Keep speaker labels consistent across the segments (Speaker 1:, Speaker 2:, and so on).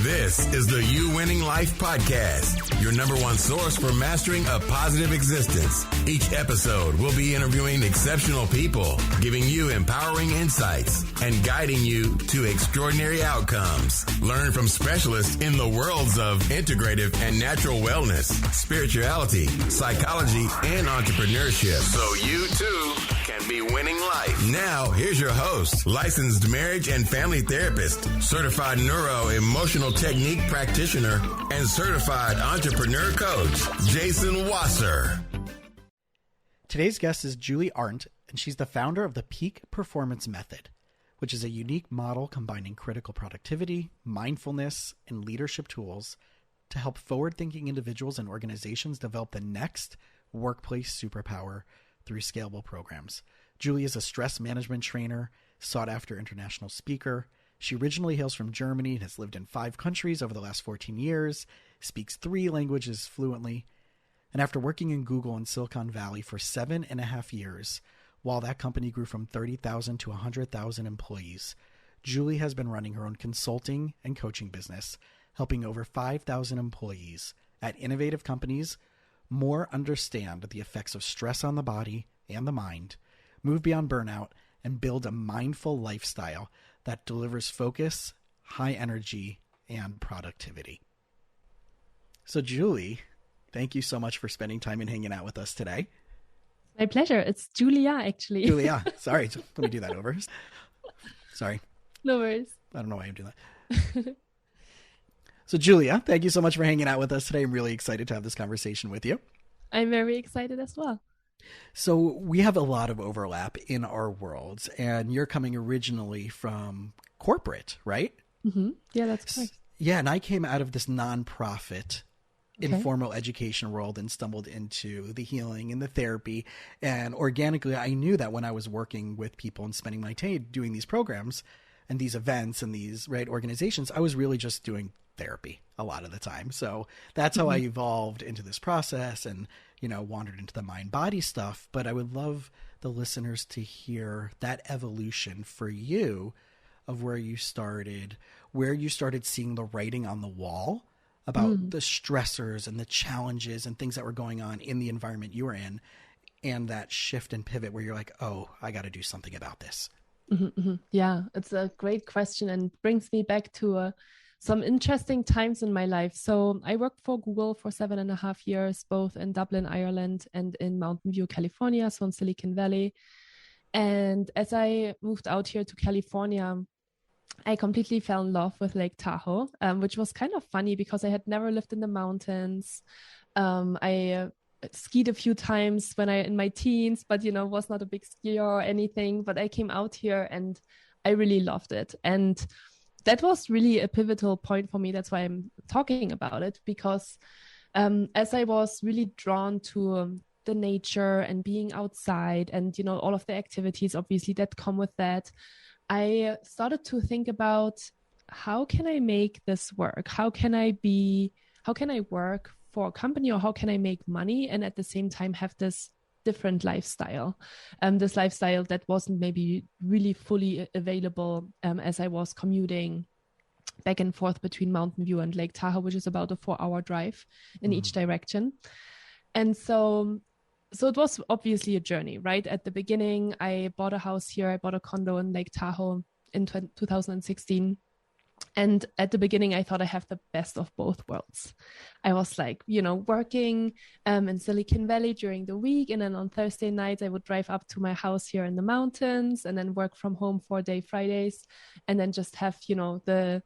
Speaker 1: This is the You Winning Life Podcast, your number one source for mastering a positive existence. Each episode will be interviewing exceptional people, giving you empowering insights, and guiding you to extraordinary outcomes. Learn from specialists in the worlds of integrative and natural wellness, spirituality, psychology, and entrepreneurship, so you too can be winning life. Now, here's your host, licensed marriage and family therapist, certified neuro-emotional technique practitioner, and certified entrepreneur coach, Jason Wasser.
Speaker 2: Today's guest is Julie Arndt, and she's the founder of the Peak Performance Method, which is a unique model combining critical productivity, mindfulness, and leadership tools to help forward-thinking individuals and organizations develop the next workplace superpower through scalable programs. Julie is a stress management trainer, sought-after international speaker. She originally hails from Germany and has lived in 5 countries over the last 14 years, speaks 3 languages fluently, and after working in Google in Silicon Valley for 7.5 years, while that company grew from 30,000 to 100,000 employees, Julie has been running her own consulting and coaching business, helping over 5,000 employees at innovative companies more understand the effects of stress on the body and the mind, move beyond burnout, and build a mindful lifestyle that delivers focus, high energy, and productivity. So Julie, thank you so much for spending time and hanging out with us today.
Speaker 3: My pleasure. It's Julia, actually.
Speaker 2: Julia. Sorry. Let me do that over. Sorry.
Speaker 3: No worries.
Speaker 2: I don't know why I'm doing that. So Julia, thank you so much for hanging out with us today. I'm really excited to have this conversation with you.
Speaker 3: I'm very excited as well.
Speaker 2: So we have a lot of overlap in our worlds, and you're coming originally from corporate, right?
Speaker 3: Mm-hmm. Yeah, that's correct.
Speaker 2: Yeah, and I came out of this nonprofit informal education world and stumbled into the healing and the therapy. And organically, I knew that when I was working with people and spending my time doing these programs and these events and these organizations, I was really just doing therapy a lot of the time. So that's how I evolved into this process and, wandered into the mind body stuff. But I would love the listeners to hear that evolution for you of where you started seeing the writing on the wall about the stressors and the challenges and things that were going on in the environment you were in, and that shift and pivot where you're like, oh, I got to do something about this.
Speaker 3: Mm-hmm, mm-hmm. Yeah, it's a great question and brings me back to some interesting times in my life. So I worked for Google for 7.5 years, both in Dublin, Ireland, and in Mountain View, California, so in Silicon Valley. And as I moved out here to California, I completely fell in love with Lake Tahoe, which was kind of funny because I had never lived in the mountains. I skied a few times in my teens, but, was not a big skier or anything. But I came out here and I really loved it. And that was really a pivotal point for me. That's why I'm talking about it, because as I was really drawn to the nature and being outside and, all of the activities, obviously, that come with that, I started to think about how can I make this work? How can I work for a company, or how can I make money and at the same time have this different lifestyle, this lifestyle that wasn't maybe really fully available as I was commuting back and forth between Mountain View and Lake Tahoe, which is about a 4-hour drive in each direction. And so it was obviously a journey, right? At the beginning, I bought a house here. I bought a condo in Lake Tahoe in 2016. And at the beginning, I thought I have the best of both worlds. I was like, working in Silicon Valley during the week. And then on Thursday nights, I would drive up to my house here in the mountains and then work from home 4-day Fridays. And then just have, the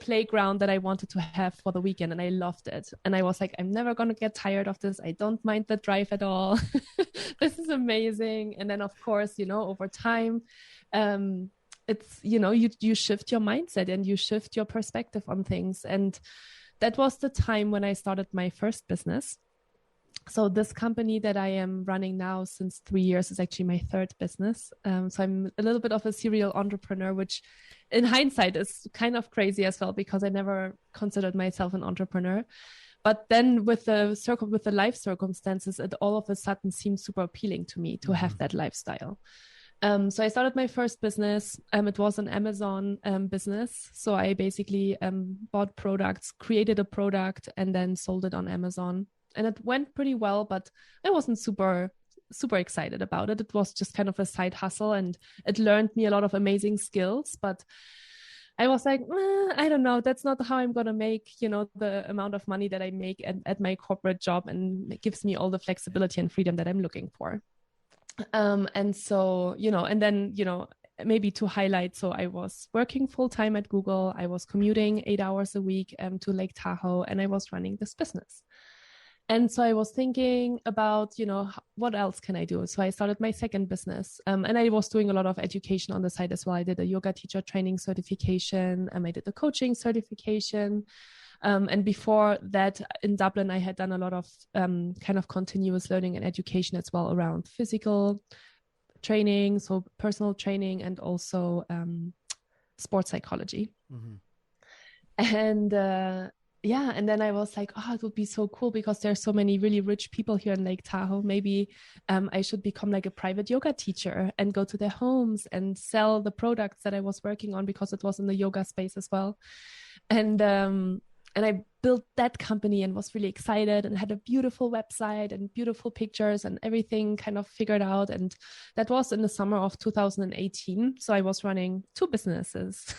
Speaker 3: playground that I wanted to have for the weekend. And I loved it. And I was like, I'm never going to get tired of this. I don't mind the drive at all. This is amazing. And then, of course, over time, it's, you shift your mindset and you shift your perspective on things. And that was the time when I started my first business. So this company that I am running now since 3 years is actually my third business. So I'm a little bit of a serial entrepreneur, which in hindsight is kind of crazy as well, because I never considered myself an entrepreneur. But then with the life circumstances, it all of a sudden seemed super appealing to me to have that lifestyle. So I started my first business. It was an Amazon business. So I basically bought products, created a product, and then sold it on Amazon. And it went pretty well, but I wasn't super excited about it. It was just kind of a side hustle, and it learned me a lot of amazing skills. But I was like, I don't know, that's not how I'm going to make, the amount of money that I make at my corporate job, and it gives me all the flexibility and freedom that I'm looking for. And so, and then, maybe to highlight, so I was working full time at Google. I was commuting 8 hours a week to Lake Tahoe, and I was running this business. And so I was thinking about, what else can I do? So I started my second business, and I was doing a lot of education on the side as well. I did a yoga teacher training certification, and I did a coaching certification. And before that, in Dublin, I had done a lot of kind of continuous learning and education as well around physical training, so personal training, and also sports psychology. Mm-hmm. And and then I was like, oh, it would be so cool because there's so many really rich people here in Lake Tahoe. Maybe I should become like a private yoga teacher and go to their homes and sell the products that I was working on, because it was in the yoga space as well. And I built that company and was really excited and had a beautiful website and beautiful pictures and everything kind of figured out. And that was in the summer of 2018. So I was running two businesses.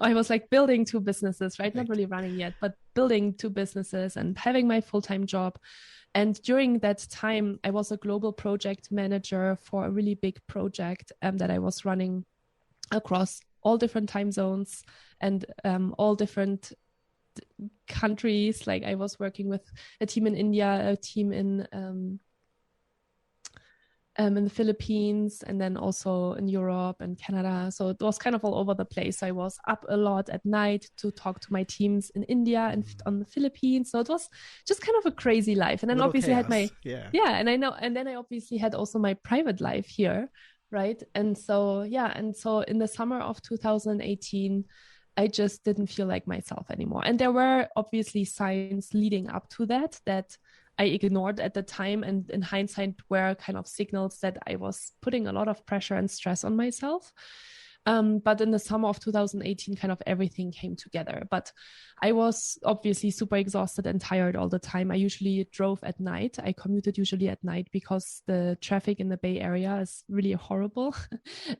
Speaker 3: I was like building two businesses, right? Not really running yet, but building two businesses and having my full-time job. And during that time, I was a global project manager for a really big project that I was running across all different time zones and all different countries. Like I was working with a team in India, a team in the Philippines, and then also in Europe and Canada. So it was kind of all over the place. I was up a lot at night to talk to my teams in India and on the Philippines. So it was just kind of a crazy life. And then obviously I had my and then I obviously had also my private life here, right? And so in the summer of 2018, I just didn't feel like myself anymore. And there were obviously signs leading up to that I ignored at the time. And in hindsight were kind of signals that I was putting a lot of pressure and stress on myself. But in the summer of 2018, kind of everything came together. But I was obviously super exhausted and tired all the time. I usually drove at night. I commuted usually at night because the traffic in the Bay Area is really horrible.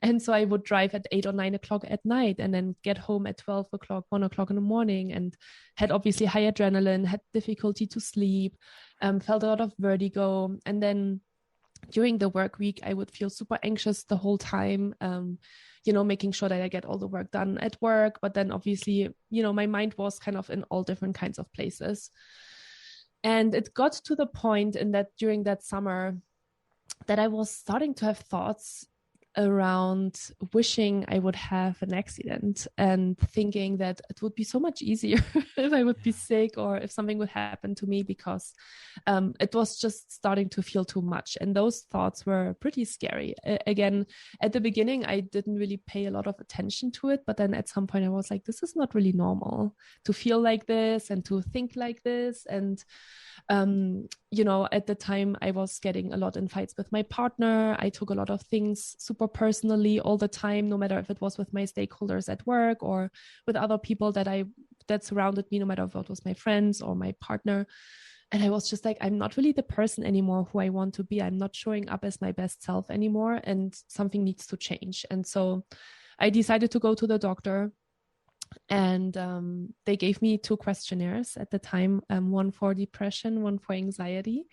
Speaker 3: And so I would drive at 8 or 9 o'clock at night and then get home at 12 o'clock, 1 o'clock in the morning, and had obviously high adrenaline, had difficulty to sleep, felt a lot of vertigo. And then during the work week, I would feel super anxious the whole time, making sure that I get all the work done at work. But then obviously, my mind was kind of in all different kinds of places. And it got to the point during that summer that I was starting to have thoughts around wishing I would have an accident and thinking that it would be so much easier if I would be sick or if something would happen to me, because it was just starting to feel too much. And those thoughts were pretty scary. Again, at the beginning, I didn't really pay a lot of attention to it. But then at some point I was like, this is not really normal to feel like this and to think like this. And at the time I was getting a lot in fights with my partner. I took a lot of things super personally all the time, no matter if it was with my stakeholders at work or with other people that surrounded me, no matter if it was my friends or my partner. And I was just like, I'm not really the person anymore who I want to be. I'm not showing up as my best self anymore, and something needs to change. And so I decided to go to the doctor. And they gave me 2 questionnaires at the time, one for depression, one for anxiety.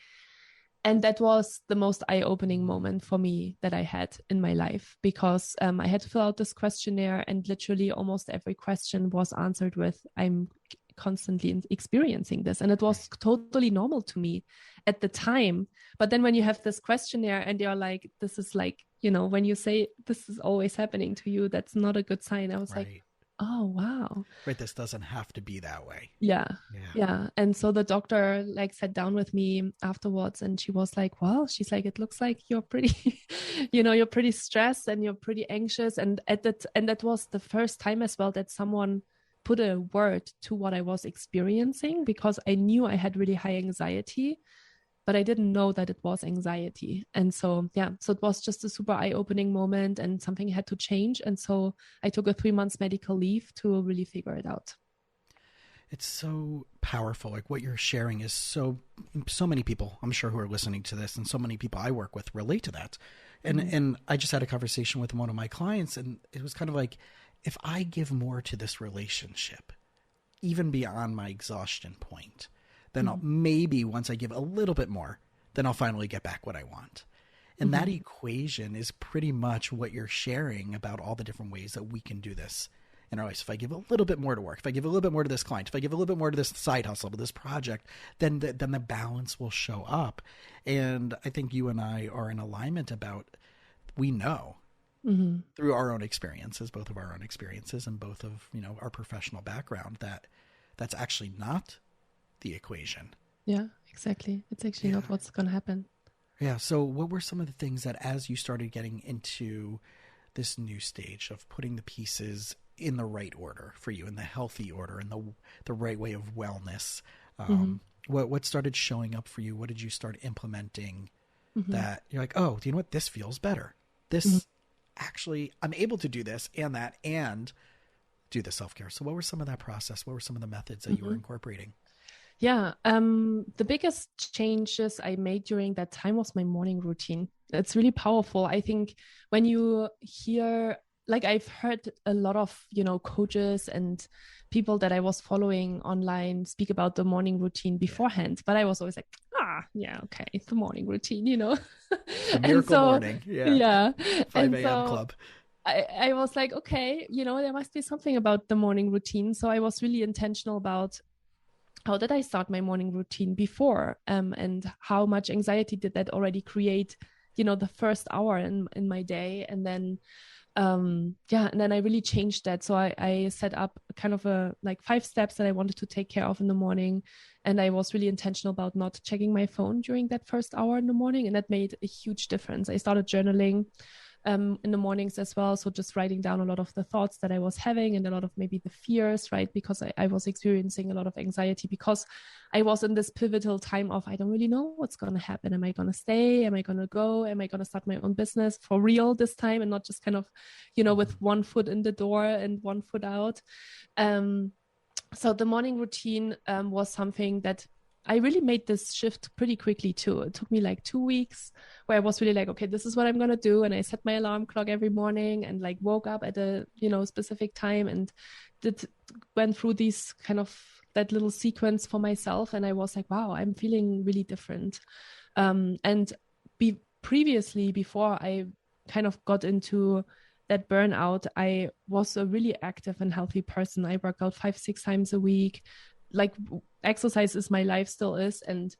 Speaker 3: And that was the most eye-opening moment for me that I had in my life, because I had to fill out this questionnaire, and literally almost every question was answered with, I'm constantly experiencing this. And it was totally normal to me at the time. But then when you have this questionnaire and you're like, this is like, when you say this is always happening to you, that's not a good sign. I was like, oh, wow.
Speaker 2: Right. This doesn't have to be that way.
Speaker 3: Yeah. And so the doctor sat down with me afterwards, and she was like, well, she's like, it looks like you're pretty, you're pretty stressed and you're pretty anxious. And that was the first time as well that someone put a word to what I was experiencing, because I knew I had really high anxiety. but I didn't know that it was anxiety. And so, so it was just a super eye-opening moment, and something had to change. And so I took a 3 months medical leave to really figure it out.
Speaker 2: It's so powerful. Like what you're sharing is so many people, I'm sure, who are listening to this, and so many people I work with relate to that. And I just had a conversation with one of my clients, and it was kind of like, if I give more to this relationship, even beyond my exhaustion point, then I'll, maybe once I give a little bit more, then I'll finally get back what I want. And that equation is pretty much what you're sharing about all the different ways that we can do this in our lives. If I give a little bit more to work, if I give a little bit more to this client, if I give a little bit more to this side hustle, to this project, then the balance will show up. And I think you and I are in alignment about, we know through our own experiences, both of our own experiences and both of, our professional background, that that's actually not the equation.
Speaker 3: Yeah, exactly. It's actually not what's going to happen.
Speaker 2: Yeah. So what were some of the things that, as you started getting into this new stage of putting the pieces in the right order for you, in the healthy order, in the right way of wellness, what started showing up for you? What did you start implementing that you're like, oh, do you know what? This feels better. This actually, I'm able to do this and that, and do the self-care. So what were some of that process? What were some of the methods that you were incorporating?
Speaker 3: Yeah. The biggest changes I made during that time was my morning routine. It's really powerful. I think when you hear, like, I've heard a lot of, coaches and people that I was following online speak about the morning routine beforehand, but I was always like, okay, it's the morning routine, The
Speaker 2: miracle morning. Yeah. 5 a.m. club.
Speaker 3: I was like, okay, there must be something about the morning routine. So I was really intentional about, how did I start my morning routine before? And how much anxiety did that already create, the first hour in my day? And then, and then I really changed that. So I set up kind of 5 steps that I wanted to take care of in the morning. And I was really intentional about not checking my phone during that first hour in the morning. And that made a huge difference. I started journaling in the mornings as well. So just writing down a lot of the thoughts that I was having and a lot of maybe the fears, right? Because I was experiencing a lot of anxiety because I was in this pivotal time of, I don't really know what's going to happen. Am I going to stay? Am I going to go? Am I going to start my own business for real this time and not just kind of, with one foot in the door and one foot out? So the morning routine was something that I really made this shift pretty quickly too. It took me like 2 weeks where I was really like, okay, this is what I'm going to do. And I set my alarm clock every morning and woke up at a, specific time and went through these kind of that little sequence for myself. And I was like, wow, I'm feeling really different. And previously, before I kind of got into that burnout, I was a really active and healthy person. I worked out 5-6 times a week. Exercise is my life, still is. And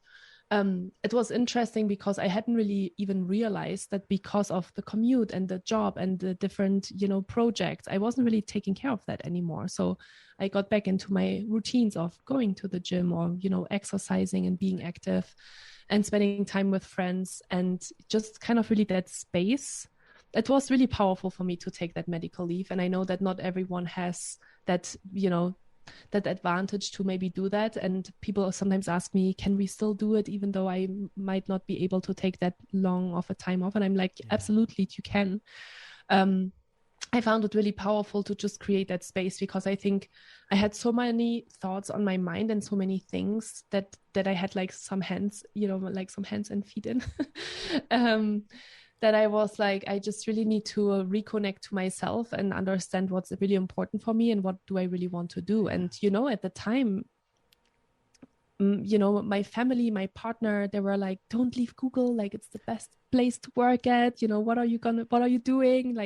Speaker 3: it was interesting because I hadn't really even realized that because of the commute and the job and the different, projects, I wasn't really taking care of that anymore. So I got back into my routines of going to the gym or, exercising and being active and spending time with friends and just kind of really that space. It was really powerful for me to take that medical leave. And I know that not everyone has that, that advantage to maybe do that. And people sometimes ask me, can we still do it even though I might not be able to take that long of a time off? And I'm like, absolutely, you can. I found it really powerful to just create that space because I think I had so many thoughts on my mind and so many things that I had some hands, some hands and feet in. That I was like, I just really need to reconnect to myself and understand what's really important for me and what do I really want to do. And, at the time, my family, my partner, they were like, don't leave Google. It's the best place to work at. What are you doing?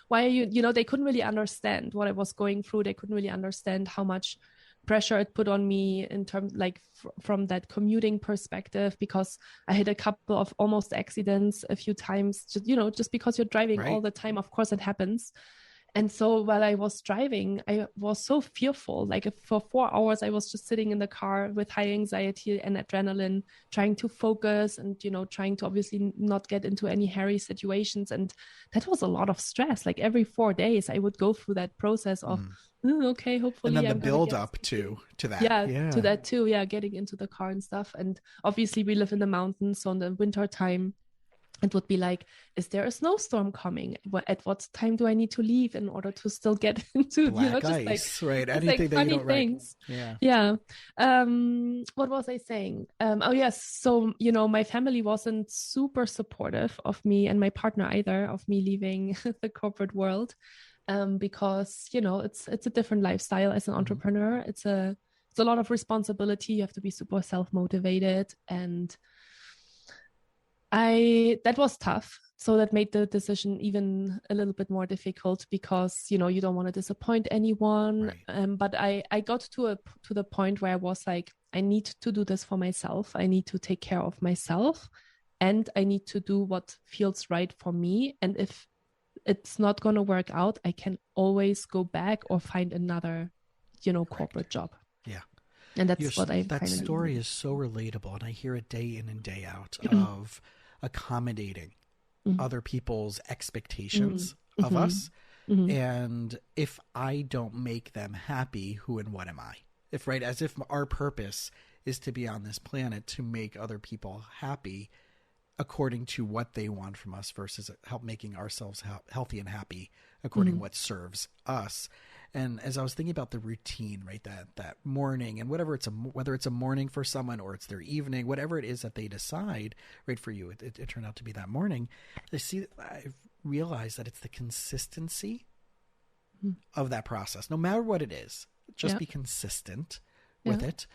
Speaker 3: Why are you, they couldn't really understand what I was going through. They couldn't really understand how much pressure it put on me in terms from that commuting perspective, because I had a couple of almost accidents a few times, just because you're driving all the time, of course it happens. And so while I was driving, I was so fearful. Like for 4 hours, I was just sitting in the car with high anxiety and adrenaline, trying to focus and, trying to obviously not get into any hairy situations. And that was a lot of stress. Like every 4 days, I would go through that process of, okay, hopefully.
Speaker 2: And then the
Speaker 3: I'm
Speaker 2: build up to that.
Speaker 3: Yeah, to that too. Yeah, getting into the car and stuff. And obviously we live in the mountains. So in the winter time, it would be like, is there a snowstorm coming? At what time do I need to leave in order to still get into
Speaker 2: black
Speaker 3: just
Speaker 2: ice, right?
Speaker 3: like
Speaker 2: Anything that
Speaker 3: funny
Speaker 2: you don't
Speaker 3: things.
Speaker 2: Yeah.
Speaker 3: Yeah. What was I saying? Oh yes. So my family wasn't super supportive of me and my partner either of me leaving the corporate world, because it's a different lifestyle as an entrepreneur. It's a lot of responsibility. You have to be super self-motivated, and that was tough. So that made the decision even a little bit more difficult because, you don't want to disappoint anyone.
Speaker 2: Right.
Speaker 3: But I got to the point where I was like, I need to do this for myself. I need to take care of myself, and I need to do what feels right for me. And if it's not going to work out, I can always go back or find another, corporate job.
Speaker 2: Yeah.
Speaker 3: And that's what I
Speaker 2: that story is so relatable, and I hear it day in and day out of accommodating other people's expectations of us. And if I don't make them happy, who and what am I? As if our purpose is to be on this planet to make other people happy according to what they want from us versus help making ourselves healthy and happy according to what serves us. And as I was thinking about the routine, right, that morning, and whether it's a morning for someone or it's their evening, whatever it is that they decide, right, for you, it turned out to be that morning. I've realized that it's the consistency of that process, no matter what it is. Just be consistent with it,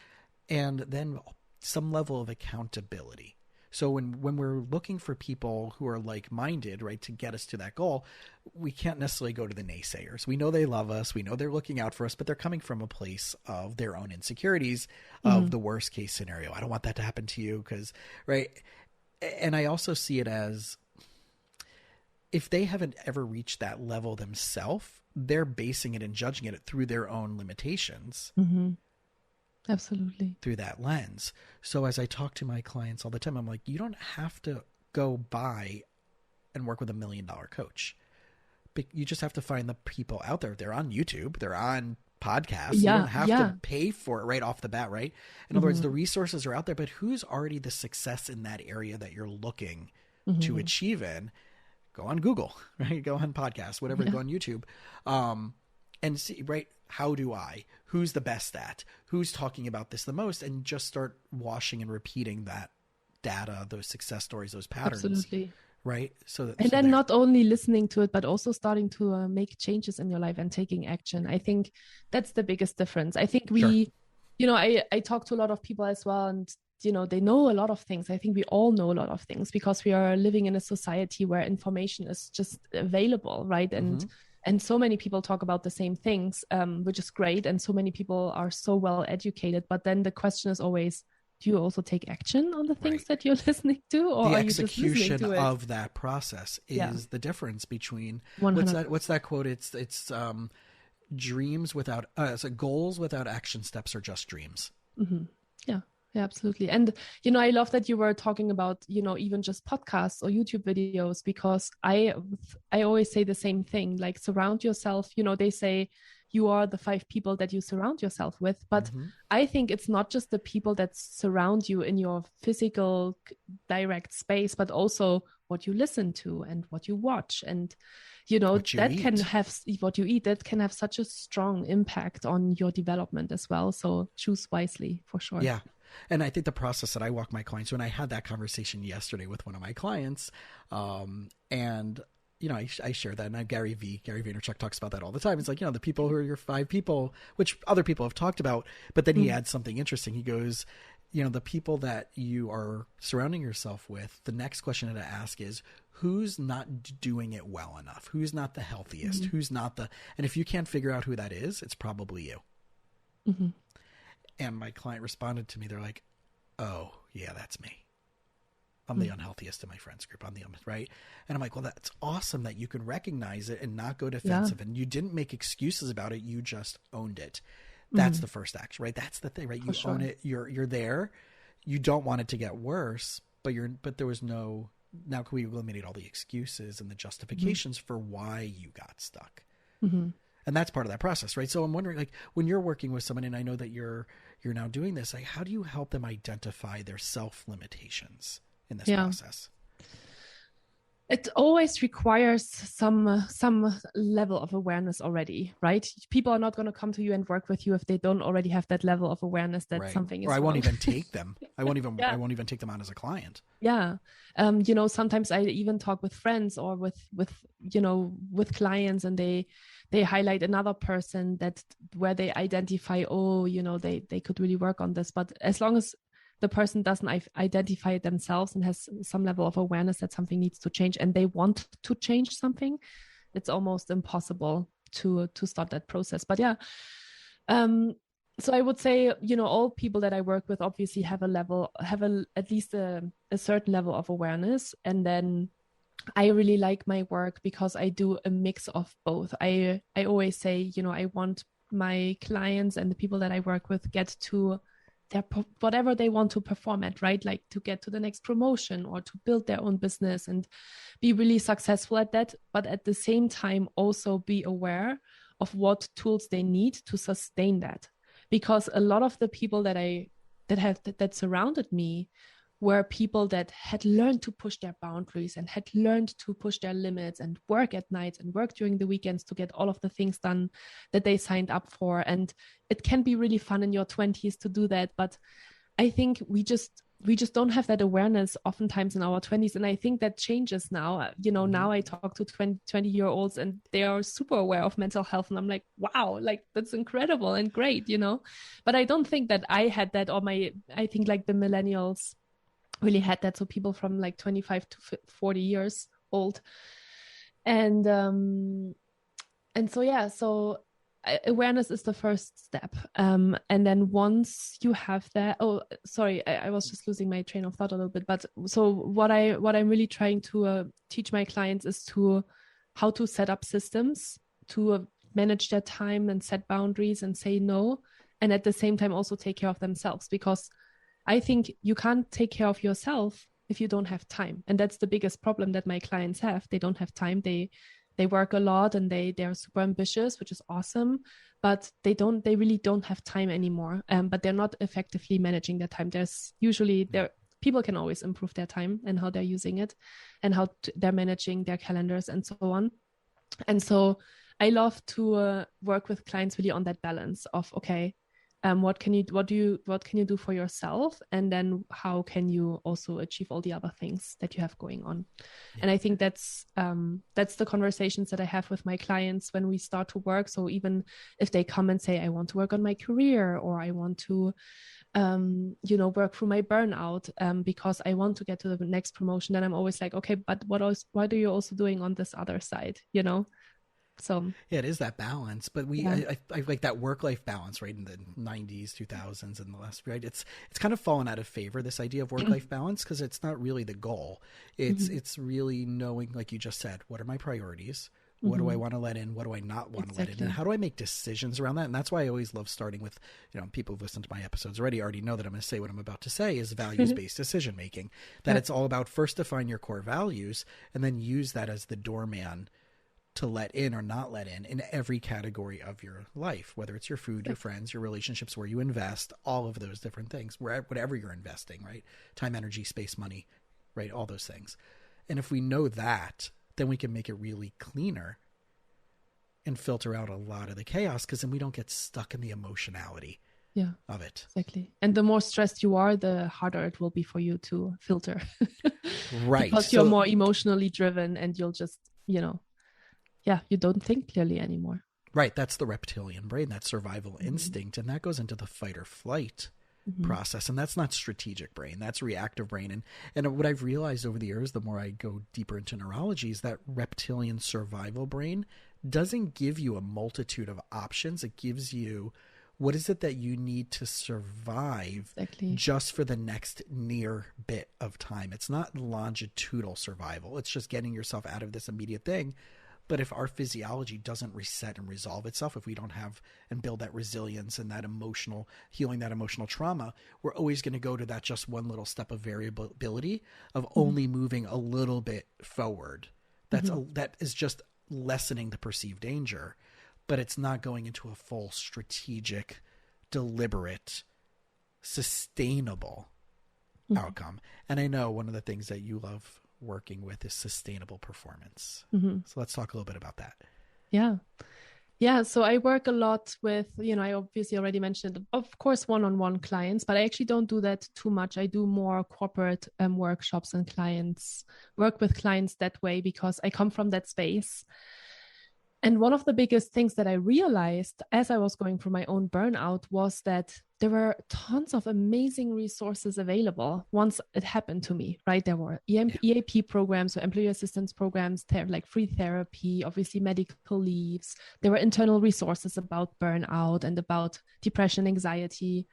Speaker 2: and then some level of accountability. So when we're looking for people who are like-minded, right, to get us to that goal, we can't necessarily go to the naysayers. We know they love us. We know they're looking out for us, but they're coming from a place of their own insecurities of the worst case scenario. I don't want that to happen to you right. And I also see it as if they haven't ever reached that level themselves, they're basing it and judging it through their own limitations.
Speaker 3: Absolutely.
Speaker 2: Through that lens. So as I talk to my clients all the time, I'm like, you don't have to go buy and work with $1 million coach. But you just have to find the people out there. They're on YouTube. They're on podcasts. You don't have to pay for it right off the bat, right? In other words, the resources are out there, but who's already the success in that area that you're looking to achieve in? Go on Google, right? Go on podcasts, whatever, go on YouTube. And see, right, who's the best at, who's talking about this the most, and just start washing and repeating that data, those success stories, those patterns.
Speaker 3: Absolutely.
Speaker 2: Right.
Speaker 3: Not only listening to it, but also starting to make changes in your life and taking action. I think that's the biggest difference. I think I talk to a lot of people as well, and they know a lot of things. I think we all know a lot of things because we are living in a society where information is just available, right? And so many people talk about the same things, which is great. And so many people are so well educated. But then the question is always, do you also take action on the things that you're listening to? Or
Speaker 2: the
Speaker 3: are you just listening to it?
Speaker 2: execution of that process is the difference between
Speaker 3: 100.
Speaker 2: What's that quote? It's dreams without so goals without action steps are just dreams.
Speaker 3: Yeah, absolutely. And, I love that you were talking about, even just podcasts or YouTube videos, because I always say the same thing, like surround yourself, they say you are the 5 people that you surround yourself with. But I think it's not just the people that surround you in your physical direct space, but also what you listen to and what you watch. And, that can have what you eat, that can have such a strong impact on your development as well. So choose wisely for sure.
Speaker 2: Yeah. And I think the process that I walk my clients through, and I had that conversation yesterday with one of my clients, and I share that, and Gary Vaynerchuk talks about that all the time. It's like, the people who are your 5 people, which other people have talked about, but then he adds something interesting. He goes, the people that you are surrounding yourself with, the next question to ask is, who's not doing it well enough? Who's not the healthiest? Who's not and if you can't figure out who that is, it's probably you. And my client responded to me. They're like, oh, yeah, that's me. I'm the unhealthiest in my friends group. I'm the right. And I'm like, well, that's awesome that you can recognize it and not go defensive. And you didn't make excuses about it. You just owned it. That's the first action, right? That's the thing, right? You own it. You're there. You don't want it to get worse, but there was no, now can we eliminate all the excuses and the justifications for why you got stuck? And that's part of that process, right? So I'm wondering, like, when you're working with someone, and I know that you're now doing this, like, how do you help them identify their self limitations in this process?
Speaker 3: It always requires some level of awareness already, right? People are not going to come to you and work with you if they don't already have that level of awareness that something is wrong.
Speaker 2: Or I won't even take them. I won't even take them on as a client.
Speaker 3: Yeah. Sometimes I even talk with friends or with clients, and they highlight another person where they identify, they could really work on this. But as long as the person doesn't identify it themselves and has some level of awareness that something needs to change and they want to change something, it's almost impossible to start that process. But so I would say, all people that I work with obviously have at least a certain level of awareness. And then I really like my work because I do a mix of both. I always say, I want my clients and the people that I work with get to whatever they want to perform at, right? Like to get to the next promotion or to build their own business and be really successful at that. But at the same time, also be aware of what tools they need to sustain that. Because a lot of the people that surrounded me were people that had learned to push their boundaries and had learned to push their limits and work at nights and work during the weekends to get all of the things done that they signed up for. And it can be really fun in your 20s to do that. But I think we just don't have that awareness oftentimes in our 20s. And I think that changes now. Now I talk to 20-year-olds and they are super aware of mental health. And I'm like, wow, like that's incredible and great, But I don't think that I had that, I think like the millennials really had that. So people from like 25 to 40 years old. And so awareness is the first step. And then once you have that, I was just losing my train of thought a little bit. But so what I'm really trying to teach my clients is how to set up systems to manage their time and set boundaries and say no. And at the same time, also take care of themselves, because I think you can't take care of yourself if you don't have time. And that's the biggest problem that my clients have. They don't have time. They work a lot and they're super ambitious, which is awesome, but they really don't have time anymore. But they're not effectively managing their time. People can always improve their time and how they're using it and how they're managing their calendars and so on. And so I love to work with clients really on that balance of, okay, what can you do for yourself, and then how can you also achieve all the other things that you have going on. And I think that's the conversations that I have with my clients when we start to work. So even if they come and say, I want to work on my career, or I want to work through my burnout because I want to get to the next promotion, then I'm always like, okay, but what are you also doing on this other side, So
Speaker 2: yeah, it is that balance, but I like that work-life balance, right? In the 90s, 2000s, and the last, right? It's kind of fallen out of favor, this idea of work-life balance, because it's not really the goal. It's really knowing, like you just said, what are my priorities? What do I want to let in? What do I not want to let in? And how do I make decisions around that? And that's why I always love starting with, people who've listened to my episodes already know that I'm going to say what I'm about to say is values-based decision making. That it's all about first define your core values and then use that as the doorman to let in or not let in every category of your life, whether it's your food, your friends, your relationships, where you invest, all of those different things, whatever you're investing, right? Time, energy, space, money, right? All those things. And if we know that, then we can make it really cleaner and filter out a lot of the chaos, because then we don't get stuck in the emotionality of it.
Speaker 3: Exactly. And the more stressed you are, the harder it will be for you to filter.
Speaker 2: Right.
Speaker 3: Because you're more emotionally driven and you'll just, you don't think clearly anymore.
Speaker 2: Right. That's the reptilian brain, that survival instinct. And that goes into the fight or flight process. And that's not strategic brain. That's reactive brain. And what I've realized over the years, the more I go deeper into neurology, is that reptilian survival brain doesn't give you a multitude of options. It gives you what is it that you need to survive just for the next near bit of time? It's not longitudinal survival. It's just getting yourself out of this immediate thing. But if our physiology doesn't reset and resolve itself, if we don't have and build that resilience and that emotional healing, that emotional trauma, we're always going to go to that just one little step of variability of only moving a little bit forward. That is just lessening the perceived danger, but it's not going into a full strategic, deliberate, sustainable outcome. And I know one of the things that you love working with is sustainable performance. So let's talk a little bit about that.
Speaker 3: Yeah. So I work a lot with, I obviously already mentioned, of course, one-on-one clients, but I actually don't do that too much. I do more corporate workshops and work with clients that way because I come from that space. And one of the biggest things that I realized as I was going through my own burnout was that there were tons of amazing resources available once it happened to me, right? There were EAP programs, so employee assistance programs, like free therapy, obviously medical leaves. There were internal resources about burnout and about depression, anxiety.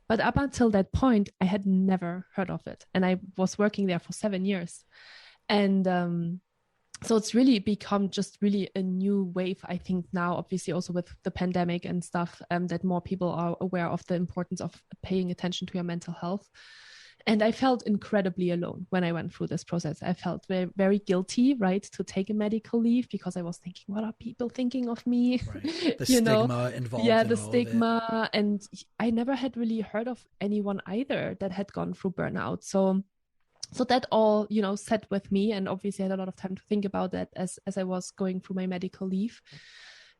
Speaker 3: But up until that point, I had never heard of it. And I was working there for 7 years. And so it's really become just really a new wave, I think now, obviously also with the pandemic and stuff, that more people are aware of the importance of paying attention to your mental health. And I felt incredibly alone when I went through this process. I felt very, very guilty, right, to take a medical leave because I was thinking, what are people thinking of me?
Speaker 2: Right. The stigma involved.
Speaker 3: Yeah, the stigma. And I never had really heard of anyone either that had gone through burnout. So that all, sat with me, and obviously I had a lot of time to think about that as I was going through my medical leave.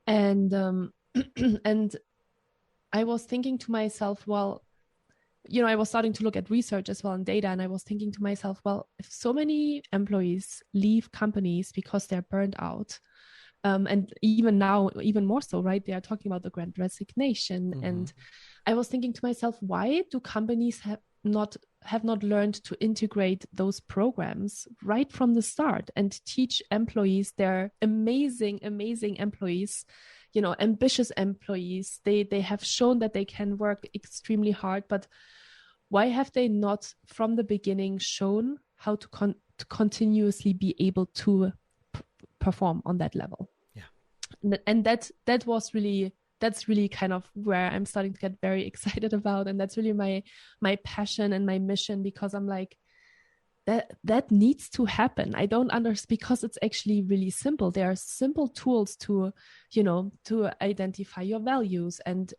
Speaker 3: And and I was thinking to myself, well, I was starting to look at research as well and data, and I was thinking to myself, well, if so many employees leave companies because they're burned out, and even now, even more so, right? They are talking about the Great Resignation. And I was thinking to myself, why do companies have not learned to integrate those programs right from the start and teach employees, their amazing employees, ambitious employees. They have shown that they can work extremely hard, but why have they not from the beginning shown how to continuously be able to perform on that level? Yeah. And that's really kind of where I'm starting to get very excited about. And that's really my passion and my mission, because I'm like, that needs to happen. I don't understand, because it's actually really simple. There are simple tools to identify your values and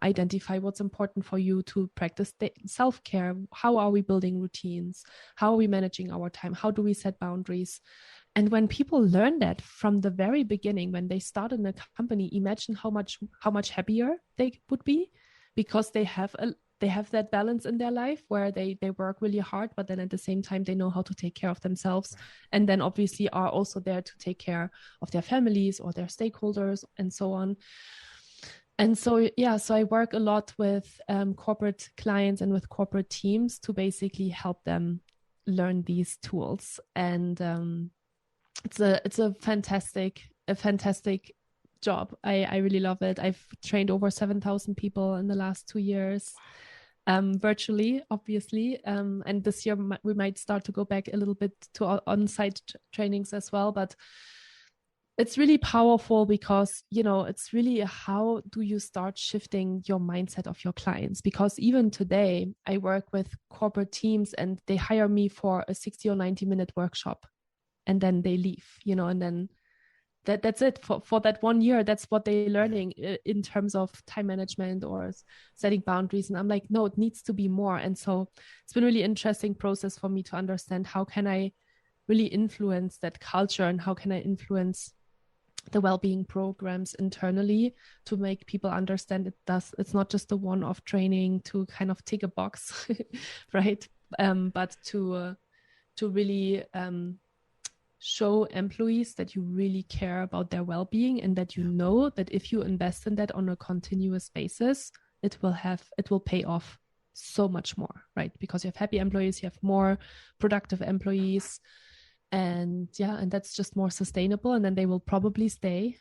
Speaker 3: identify what's important for you, to practice self-care. How are we building routines? How are we managing our time? How do we set boundaries? And when people learn that from the very beginning, when they start in a company, imagine how much happier they would be, because they have that balance in their life where they work really hard, but then at the same time, they know how to take care of themselves. And then obviously are also there to take care of their families or their stakeholders and so on. And so I work a lot with corporate clients and with corporate teams to basically help them learn these tools. And it's a fantastic job. I really love it. I've trained over 7,000 people in the last 2 years, virtually, obviously. And this year we might start to go back a little bit to on-site trainings as well. But it's really powerful because, it's really how do you start shifting your mindset of your clients? Because even today I work with corporate teams and they hire me for a 60 or 90-minute workshop. And then they leave, and then that's it for that 1 year. That's what they're learning in terms of time management or setting boundaries. And I'm like, no, it needs to be more. And so it's been a really interesting process for me to understand how can I really influence that culture, and how can I influence the well-being programs internally to make people understand it's not just a one-off training to kind of tick a box, right? But to really show employees that you really care about their well-being, and that you know that if you invest in that on a continuous basis, it will pay off so much more, right? Because you have happy employees, you have more productive employees, and that's just more sustainable. And then they will probably stay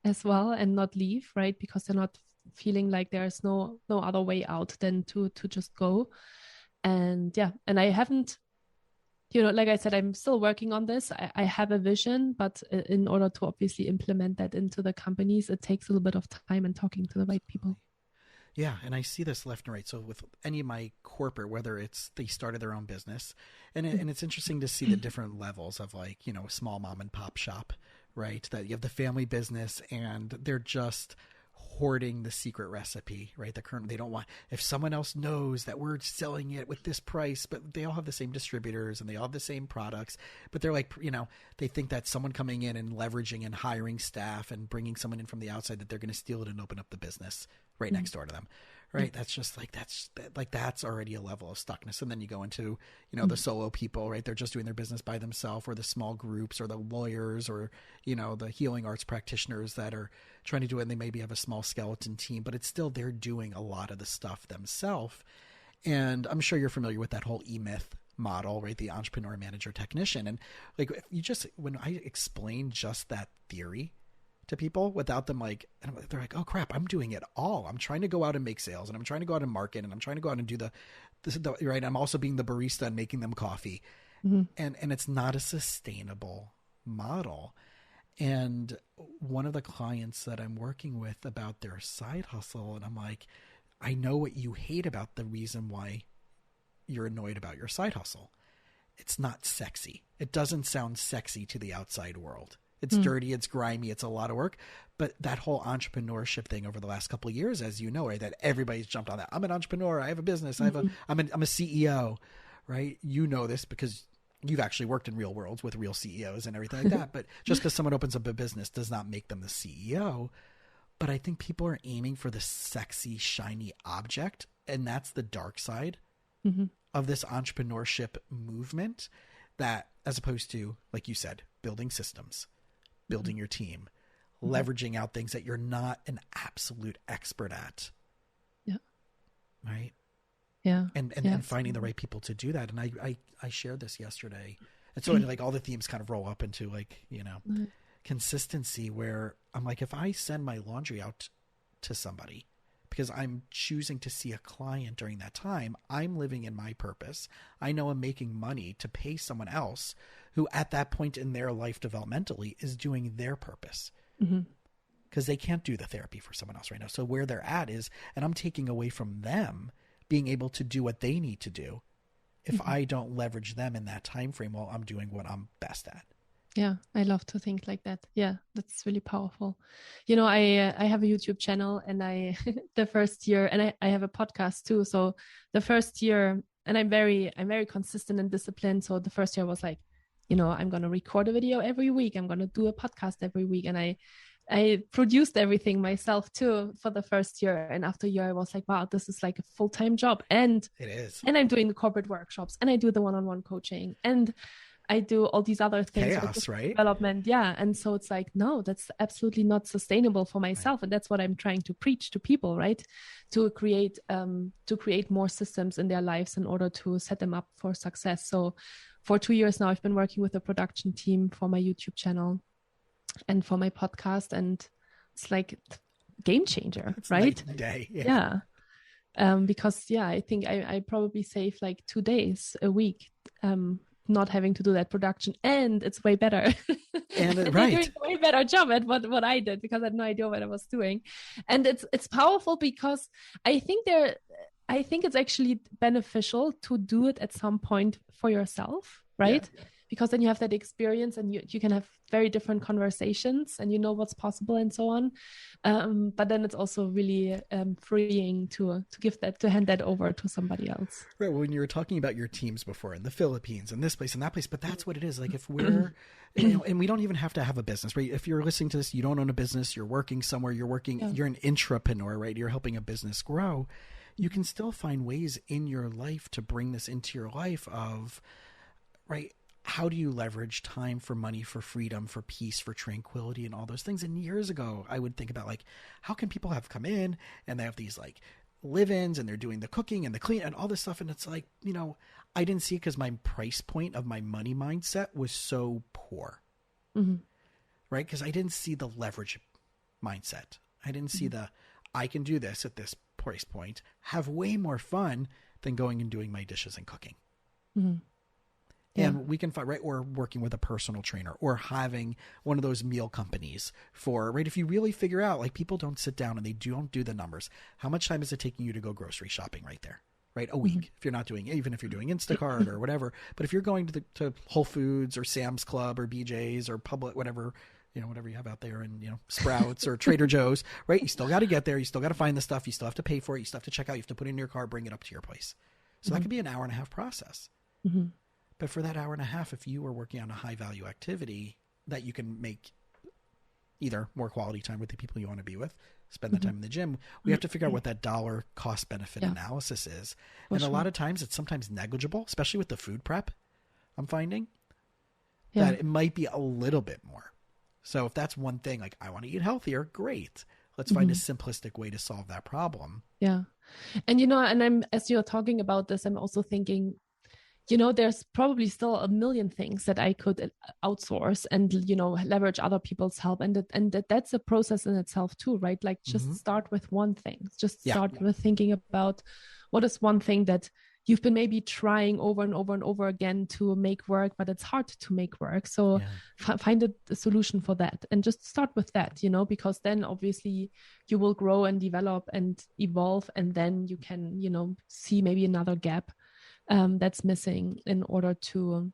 Speaker 3: as well and not leave, right? Because they're not feeling like there's no other way out than to just go. And I haven't, like I said, I'm still working on this. I have a vision, but in order to obviously implement that into the companies, it takes a little bit of time and talking to the right people.
Speaker 2: Yeah, and I see this left and right. So with any of my corporate, whether it's they started their own business, and it's interesting to see the different levels of like, a small mom and pop shop, right? That you have the family business and they're just hoarding the secret recipe, right? They don't want, if someone else knows that we're selling it with this price, but they all have the same distributors and they all have the same products, but they're like, they think that someone coming in and leveraging and hiring staff and bringing someone in from the outside, that they're going to steal it and open up the business right next door to them. Right. That's just like, that's already a level of stuckness. And then you go into, the solo people, right? They're just doing their business by themselves, or the small groups, or the lawyers, or, the healing arts practitioners that are trying to do it. And they maybe have a small skeleton team, but it's still, they're doing a lot of the stuff themselves. And I'm sure you're familiar with that whole E-Myth model, right? The entrepreneur, manager, technician. And like, when I explain just that theory to people without them, like, and they're like, oh crap, I'm doing it all. I'm trying to go out and make sales, and I'm trying to go out and market, and I'm trying to go out and do the right. I'm also being the barista and making them coffee. And it's not a sustainable model. And one of the clients that I'm working with about their side hustle, and I'm like, I know what you hate about the reason why you're annoyed about your side hustle. It's not sexy. It doesn't sound sexy to the outside world. It's dirty, it's grimy, it's a lot of work. But that whole entrepreneurship thing over the last couple of years, as you know, right, that everybody's jumped on that. I'm an entrepreneur. I have a business. I'm a CEO, right? You know this because you've actually worked in real worlds with real CEOs and everything like that. But just because someone opens up a business does not make them the CEO. But I think people are aiming for the sexy, shiny object. And that's the dark side of this entrepreneurship movement, that as opposed to, like you said, building systems, building your team, leveraging out things that you're not an absolute expert at.
Speaker 3: Yeah.
Speaker 2: Right.
Speaker 3: Yeah.
Speaker 2: And finding the right people to do that. And I shared this yesterday. And so like all the themes kind of roll up into like, consistency, where I'm like, if I send my laundry out to somebody because I'm choosing to see a client during that time, I'm living in my purpose. I know I'm making money to pay someone else who at that point in their life developmentally is doing their purpose, because they can't do the therapy for someone else right now. So where they're at is, and I'm taking away from them being able to do what they need to do if I don't leverage them in that time frame while I'm doing what I'm best at.
Speaker 3: Yeah, I love to think like that. Yeah, that's really powerful. I have a YouTube channel, and the first year, and I have a podcast too. So the first year, and I'm very consistent and disciplined. So the first year was like, I'm going to record a video every week. I'm going to do a podcast every week. And I produced everything myself too for the first year. And after a year, I was like, wow, this is like a full-time job. And
Speaker 2: it is.
Speaker 3: And I'm doing the corporate workshops, and I do the one-on-one coaching, and I do all these other things.
Speaker 2: Chaos, right?
Speaker 3: Development. Yeah. And so it's like, no, that's absolutely not sustainable for myself. Right. And that's what I'm trying to preach to people, right? To create more systems in their lives in order to set them up for success. So for 2 years now, I've been working with a production team for my YouTube channel and for my podcast. And it's like game changer, it's right?
Speaker 2: Night and day. Yeah.
Speaker 3: Because I think I probably save like 2 days a week, not having to do that production, and it's way better. And right, doing a way better job at what I did, because I had no idea what I was doing. And it's powerful because I think it's actually beneficial to do it at some point for yourself, right? Yeah. Because then you have that experience, and you can have very different conversations, and you know what's possible and so on. But then it's also really freeing to hand that over to somebody else.
Speaker 2: Right. When you were talking about your teams before in the Philippines and this place and that place, but that's what it is. Like if we're, and we don't even have to have a business, right? If you're listening to this, you don't own a business, you're working somewhere, you're an intrapreneur, right? You're helping a business grow. You can still find ways in your life to bring this into your life of, right, how do you leverage time for money, for freedom, for peace, for tranquility, and all those things? And years ago, I would think about like, how can people have come in and they have these like live-ins and they're doing the cooking and the clean and all this stuff. And it's like, I didn't see it because my price point of my money mindset was so poor, right? Because I didn't see the leverage mindset. I didn't see I can do this at this price point, have way more fun than going and doing my dishes and cooking.
Speaker 3: Mm-hmm. Yeah.
Speaker 2: And we can find, right, or working with a personal trainer or having one of those meal companies for, right, if you really figure out, like, people don't sit down and they don't do the numbers. How much time is it taking you to go grocery shopping right there, right? A week, if you're not doing, even if you're doing Instacart or whatever. But if you're going to Whole Foods or Sam's Club or BJ's or Public, whatever, whatever you have out there, and, Sprouts or Trader Joe's, right? You still got to get there. You still got to find the stuff. You still have to pay for it. You still have to check out. You have to put it in your car, bring it up to your place. So that could be an hour and a half process.
Speaker 3: Mm-hmm.
Speaker 2: But for that hour and a half, if you are working on a high value activity that you can make either more quality time with the people you want to be with, spend the time in the gym, we have to figure out what that dollar cost benefit analysis is. And a lot of times it's sometimes negligible, especially with the food prep. I'm finding that it might be a little bit more. So if that's one thing, like, I want to eat healthier, great. Let's find a simplistic way to solve that problem.
Speaker 3: Yeah. And, and as you're talking about this, I'm also thinking, there's probably still a million things that I could outsource and, leverage other people's help. And that's a process in itself too, right? Like, just start with one thing. Just start with thinking about what is one thing that you've been maybe trying over and over and over again to make work, but it's hard to make work. So find a solution for that and just start with that, because then obviously you will grow and develop and evolve. And then you can, see maybe another gap that's missing in order to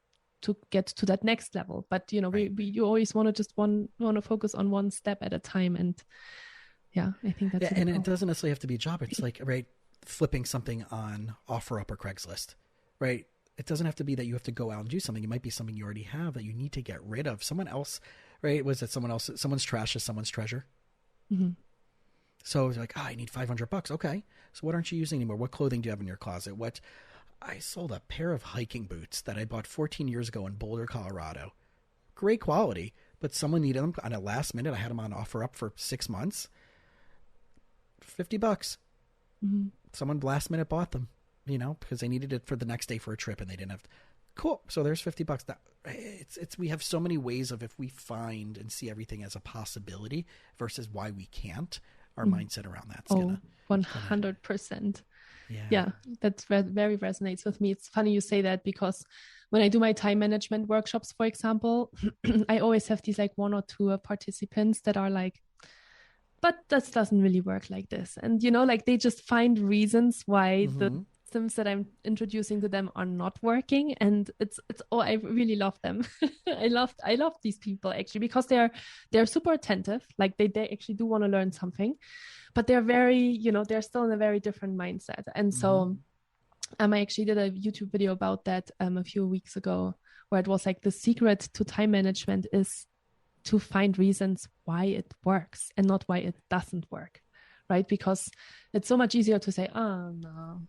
Speaker 3: get to that next level. But you always want to focus on one step at a time. And I think that's
Speaker 2: and it doesn't necessarily have to be a job. It's like, right, flipping something on OfferUp or Craigslist, right? It doesn't have to be that you have to go out and do something. It might be something you already have that you need to get rid of. Someone else, right? Was it someone else? Someone's trash is someone's treasure. Mm-hmm. So it's like, I need $500. Okay. So what aren't you using anymore? What clothing do you have in your closet? I sold a pair of hiking boots that I bought 14 years ago in Boulder, Colorado. Great quality, but someone needed them on a last minute. I had them on OfferUp for 6 months. $50. Mm-hmm. Someone last minute bought them, because they needed it for the next day for a trip and they didn't have. Cool. So there's $50. We have so many ways of, if we find and see everything as a possibility versus why we can't, our mindset around that's gonna
Speaker 3: 100%. Yeah, that very resonates with me. It's funny you say that, because when I do my time management workshops, for example, I always have these like one or two participants that are like, but that doesn't really work like this. And, like, they just find reasons why the systems that I'm introducing to them are not working. And I really love them. I love these people actually, because they're super attentive. Like they actually do want to learn something, but they're very, they're still in a very different mindset. And so I actually did a YouTube video about that a few weeks ago, where it was like, the secret to time management is to find reasons why it works and not why it doesn't work, right? Because it's so much easier to say, oh no,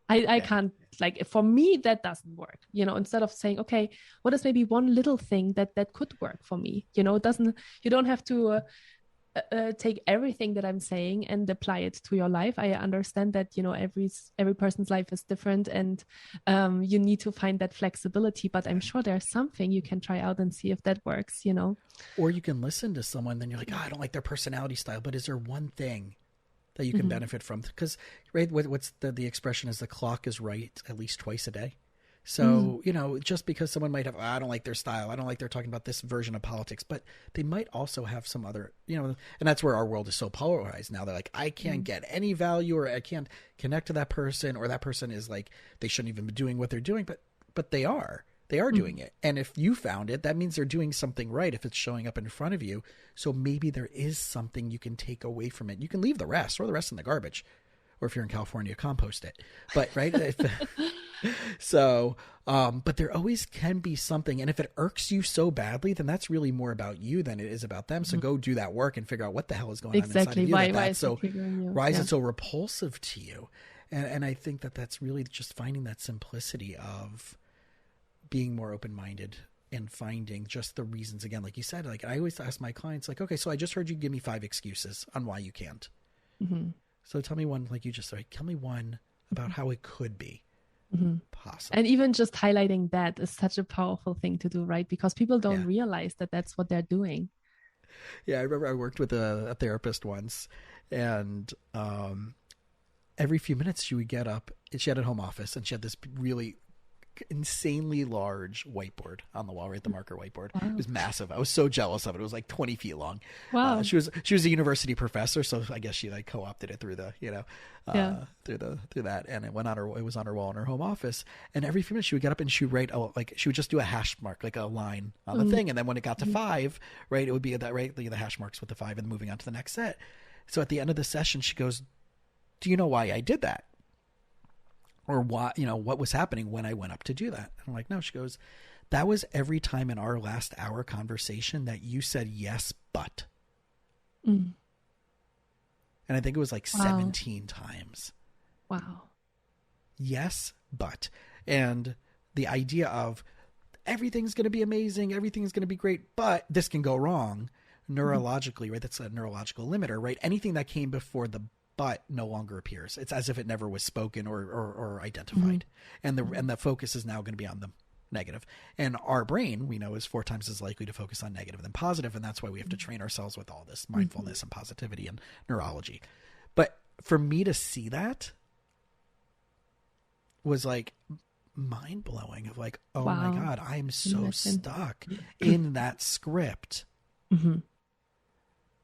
Speaker 3: I can't, like, for me, that doesn't work, instead of saying, okay, what is maybe one little thing that could work for me? You don't have to take everything that I'm saying and apply it to your life. I understand that, every person's life is different, and you need to find that flexibility, but I'm sure there's something you can try out and see if that works,
Speaker 2: Or you can listen to someone, then you're like, I don't like their personality style, but is there one thing that you can benefit from? Because, right, what's the expression is, the clock is right at least twice a day. So, just because someone might have, I don't like their style, I don't like they're talking about this version of politics, but they might also have some other, and that's where our world is so polarized now. They're like, I can't get any value, or I can't connect to that person, or that person is like, they shouldn't even be doing what they're doing, but they are doing it. And if you found it, that means they're doing something right if it's showing up in front of you. So maybe there is something you can take away from it. You can leave the rest, throw the rest in the garbage. Or if you're in California, compost it. But right. So, but there always can be something. And if it irks you so badly, then that's really more about you than it is about them. So go do that work and figure out what the hell is going on inside of you. Why is it so repulsive to you? And I think that's really just finding that simplicity of being more open-minded and finding just the reasons. Again, like you said, like I always ask my clients, like, okay, so I just heard you give me 5 excuses on why you can't. Mm-hmm. So tell me one, like you just said, tell me one about how it could be possible.
Speaker 3: And even just highlighting that is such a powerful thing to do, right? Because people don't realize that that's what they're doing.
Speaker 2: Yeah, I remember I worked with a therapist once, and every few minutes she would get up. She had a home office, and she had this really insanely large whiteboard on the wall, right? The marker whiteboard. Wow. It was massive. I was so jealous of it. It was like 20 feet long.
Speaker 3: Wow.
Speaker 2: She was a university professor, so I guess she like co-opted it through the, through that, and it was on her wall in her home office. And every few minutes she would get up and she would write, she would just do a hash mark, like a line on the thing. And then when it got to 5, right, it would be that, right, the hash marks with the 5 and moving on to the next set. So at the end of the session, she goes, "Do you know why I did that? Or why, what was happening when I went up to do that?" And I'm like, "No." She goes, "That was every time in our last hour conversation that you said yes, but." And I think it was like 17 times.
Speaker 3: Wow.
Speaker 2: Yes, but. And the idea of everything's going to be amazing, everything's going to be great, but this can go wrong neurologically, right? That's a neurological limiter, right? Anything that came before the but no longer appears. It's as if it never was spoken or identified. And the focus is now going to be on the negative. And our brain, we know, is 4 times as likely to focus on negative than positive. And that's why we have to train ourselves with all this mindfulness and positivity and neurology. But for me to see that was like mind blowing of like, oh my God, I'm so stuck in that script.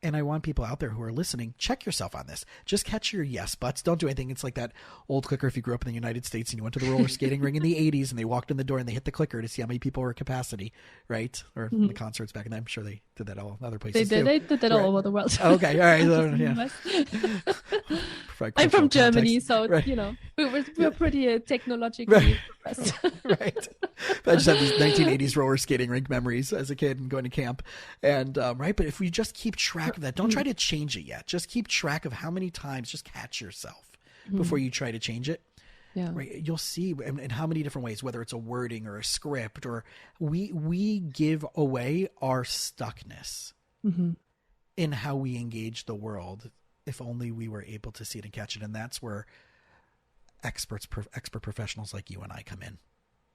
Speaker 2: And I want people out there who are listening, check yourself on this. Just catch your yes buts. Don't do anything. It's like that old clicker if you grew up in the United States and you went to the roller skating ring in the 80s and they walked in the door and they hit the clicker to see how many people were at capacity, right? Or the concerts back then. I'm sure they did that all other places
Speaker 3: They did.
Speaker 2: too.
Speaker 3: They did that all over the world.
Speaker 2: Okay. All right. Yeah.
Speaker 3: I'm from Germany,
Speaker 2: context.
Speaker 3: so,
Speaker 2: Right.
Speaker 3: we're pretty technologically progressed.
Speaker 2: Right. But I just have these 1980s roller skating rink memories as a kid and going to camp. And, right. But if we just keep track of that, don't try to change it yet. Just keep track of how many times, just catch yourself before you try to change it. Yeah. Right. You'll see in how many different ways, whether it's a wording or a script, or we give away our stuckness in how we engage the world. If only we were able to see it and catch it. And that's where expert professionals like you and I come in.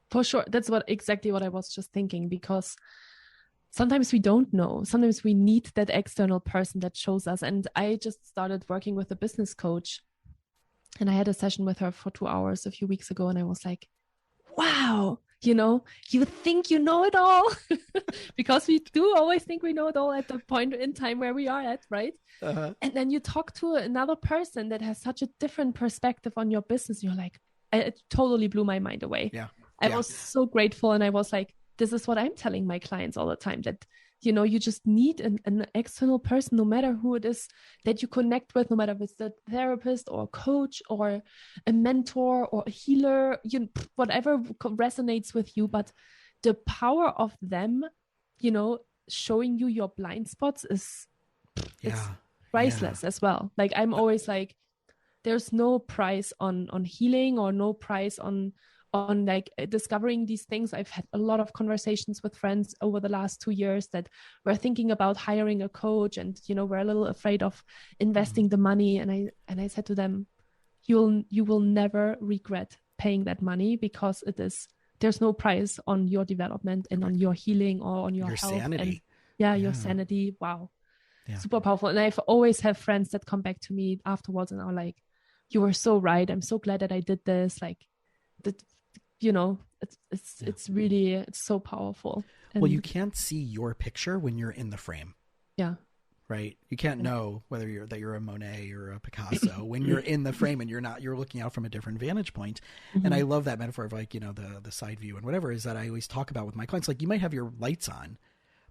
Speaker 3: For sure. That's exactly what I was just thinking, because sometimes we don't know. Sometimes we need that external person that shows us. And I just started working with a business coach, and I had a session with her for 2 hours a few weeks ago. And I was like, wow, you think you know it all, because we do always think we know it all at the point in time where we are at, right? And then you talk to another person that has such a different perspective on your business. You're like, it totally blew my mind away.
Speaker 2: Yeah.
Speaker 3: I was so grateful. And I was like, this is what I'm telling my clients all the time, that, you just need an external person, no matter who it is that you connect with, no matter if it's a therapist or a coach or a mentor or a healer, whatever resonates with you. But the power of them, showing you your blind spots it's priceless as well. Like, I'm always like, there's no price on healing, or no price on like discovering these things. I've had a lot of conversations with friends over the last 2 years that were thinking about hiring a coach, and we're a little afraid of investing the money. And I said to them, you will never regret paying that money, because there's no price on your development and on your healing or on your health.
Speaker 2: Sanity.
Speaker 3: And your sanity. Wow. Yeah. Super powerful. And I've always have friends that come back to me afterwards and are like, you were so right. I'm so glad that I did this. Like, it's really so powerful. And
Speaker 2: well, you can't see your picture when you're in the frame.
Speaker 3: Yeah.
Speaker 2: Right. You can't know whether you're a Monet or a Picasso when you're in the frame and you're looking out from a different vantage point. And I love that metaphor of like, the side view and whatever, is that I always talk about with my clients. Like, you might have your lights on,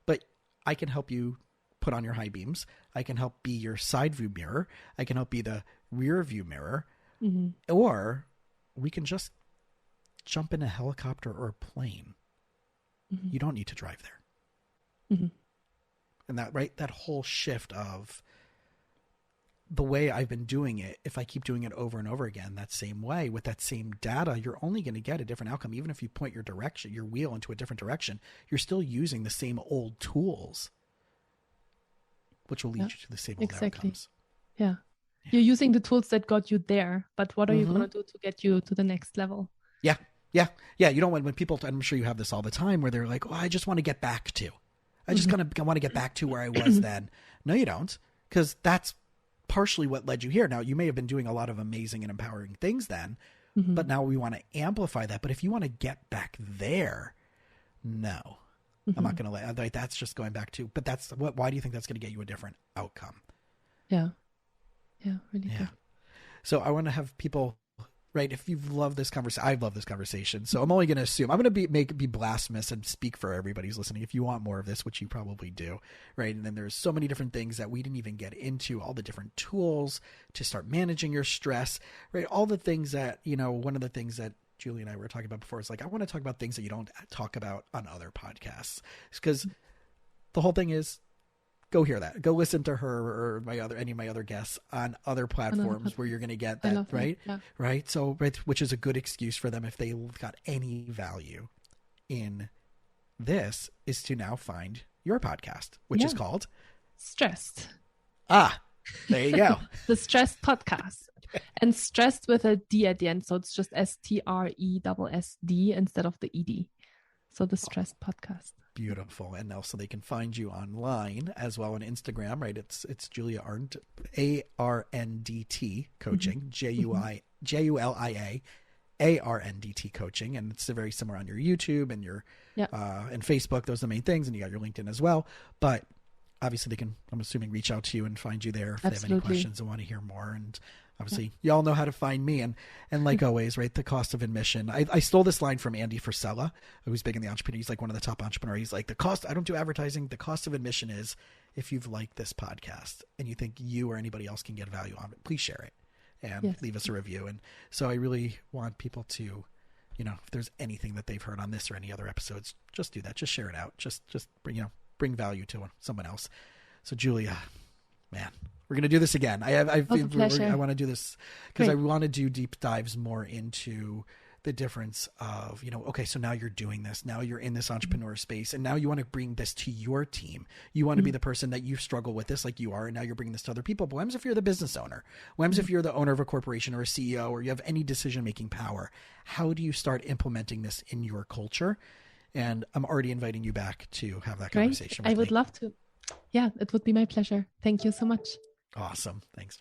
Speaker 2: but I can help you put on your high beams. I can help be your side view mirror. I can help be the rear view mirror, or we can just jump in a helicopter or a plane. You don't need to drive there. And that whole shift of the way I've been doing it, if I keep doing it over and over again, that same way with that same data, you're only going to get a different outcome. Even if you point your wheel into a different direction, you're still using the same old tools, which will lead you to the same old outcomes.
Speaker 3: Yeah. You're using the tools that got you there, but what are you going to do to get you to the next level?
Speaker 2: Yeah. You don't want, when people, I'm sure you have this all the time, where they're like, oh, I just want to get back to. I just want to get back to where I was then. No, you don't, because that's partially what led you here. Now, you may have been doing a lot of amazing and empowering things then, but now we want to amplify that. But if you want to get back there, no, I'm not going to let, that's just going back to, but that's what, why do you think that's going to get you a different outcome?
Speaker 3: Yeah. Yeah. Really good.
Speaker 2: So I want to have people, right, if you've loved this conversation, I've loved this conversation. So I'm only going to assume, I'm going to be blasphemous and speak for everybody who's listening. If you want more of this, which you probably do, right? And then there's so many different things that we didn't even get into, all the different tools to start managing your stress, right? All the things that, you know, one of the things that Julie and I were talking about before is like, I want to talk about things that you don't talk about on other podcasts, because the whole thing is, go hear that. Go listen to her or any of my other guests on other platforms where you're going to get that, right? Yeah. Right. So, which is a good excuse for them if they got any value in this, is to now find your podcast, which is called
Speaker 3: Stressed.
Speaker 2: Ah, there you go.
Speaker 3: The Stressed Podcast. And stressed with a D at the end. So it's just STRESSD instead of the ED. So the Stressed Podcast.
Speaker 2: Beautiful. And also they can find you online as well on Instagram, right? It's Julia Arndt, ARNDT coaching, JULIA ARNDT coaching. And it's very similar on your YouTube and your and Facebook. Those are the main things. And you got your LinkedIn as well. But obviously they can, I'm assuming, reach out to you and find you there if they have any questions and want to hear more. And obviously y'all know how to find me, and like always, right, the cost of admission. I stole this line from Andy Frisella, who's big in the entrepreneur. He's like one of the top entrepreneurs. He's like, I don't do advertising. The cost of admission is, if you've liked this podcast and you think you or anybody else can get value on it, please share it and leave us a review. And so I really want people to, you know, if there's anything that they've heard on this or any other episodes, just do that. Just share it out. Just bring value to someone else. So Julia, man, we're going to do this again. I want to do this because I want to do deep dives more into the difference of, you know, okay, so now you're doing this, now you're in this entrepreneur space, and now you want to bring this to your team. You want to be the person that you struggle with this like you are, and now you're bringing this to other people. But what happens if you're the business owner? What happens if you're the owner of a corporation or a CEO, or you have any decision-making power? How do you start implementing this in your culture? And I'm already inviting you back to have that conversation with me.
Speaker 3: I would love to. Yeah, it would be my pleasure. Thank you so much.
Speaker 2: Awesome. Thanks.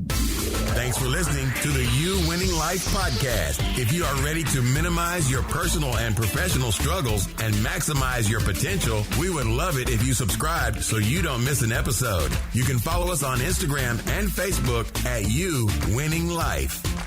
Speaker 1: Thanks for listening to the You Winning Life podcast. If you are ready to minimize your personal and professional struggles and maximize your potential, we would love it if you subscribe so you don't miss an episode. You can follow us on Instagram and Facebook at You Winning Life.